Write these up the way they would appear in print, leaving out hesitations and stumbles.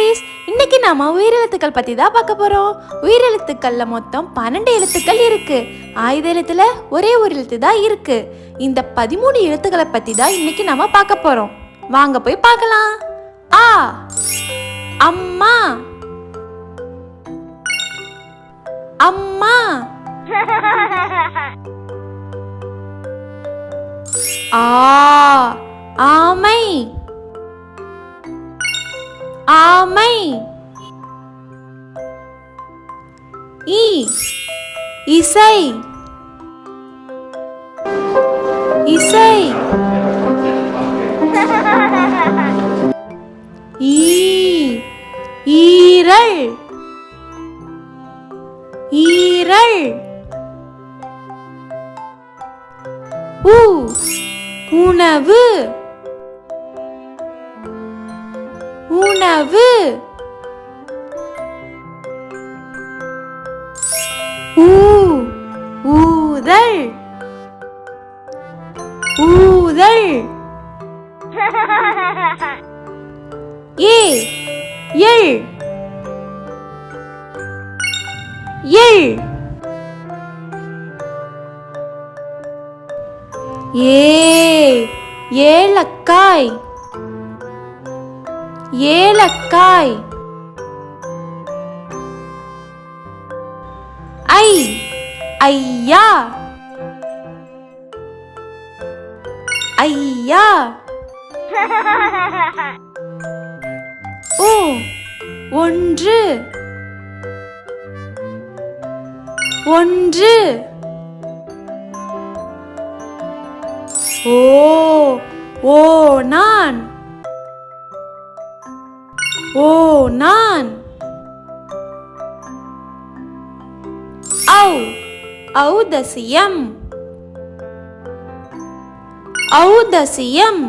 குட்டீஸ், இன்னைக்கு நாம உயிரெழுத்துக்கள் பத்தி தான் பார்க்க போறோம். உயிரெழுத்துக்கள்ல மொத்தம் 12 எழுத்துக்கள் இருக்கு. ஆயுத எழுத்துல ஒரே ஒரு எழுத்து தான் இருக்கு. இந்த 13 எழுத்துக்களை பத்தி தான் இன்னைக்கு நாம பார்க்க போறோம். வாங்க போய் பார்க்கலாம். ஆ, அம்மா. அம்மா. ஆ, ஆமை. ஆமை. இ, இசை. இசை. ஈ, ஈரல். ஈரல். உ, உணவு. உணவு. ஊ, ஊதல். ஊதல். ஏ, எள். எள். ஏ, ஏலக்காய். ஏலக்காய். ஐ, ஐயா. ஐயா. ஓ, ஒன்று. ஒன்று. ஓ, ஓ நான். ஓ நான். ஔ, ஔதசியம். ஔதசியம்.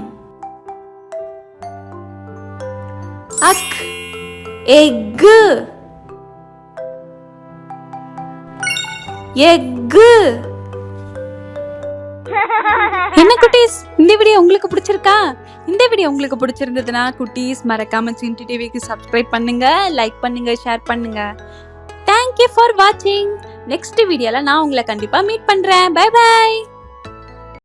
அக், எக்கு. எக்கு. என்ன குட்டீஸ், இந்த வீடியோ உங்களுக்கு பிடிச்சிருக்கா? இந்த வீடியோ உங்களுக்கு பிடிச்சிருந்ததுன்னா குட்டீஸ் மறக்காம சின்டி டிவிக்கு சப்ஸ்கிரைப் பண்ணுங்க, லைக் பண்ணுங்க, ஷேர் பண்ணுங்க. தேங்க்யூ ஃபார் வாட்சிங். நெக்ஸ்ட் வீடியோல நான் உங்களை கண்டிப்பா மீட் பண்றேன். Bye by.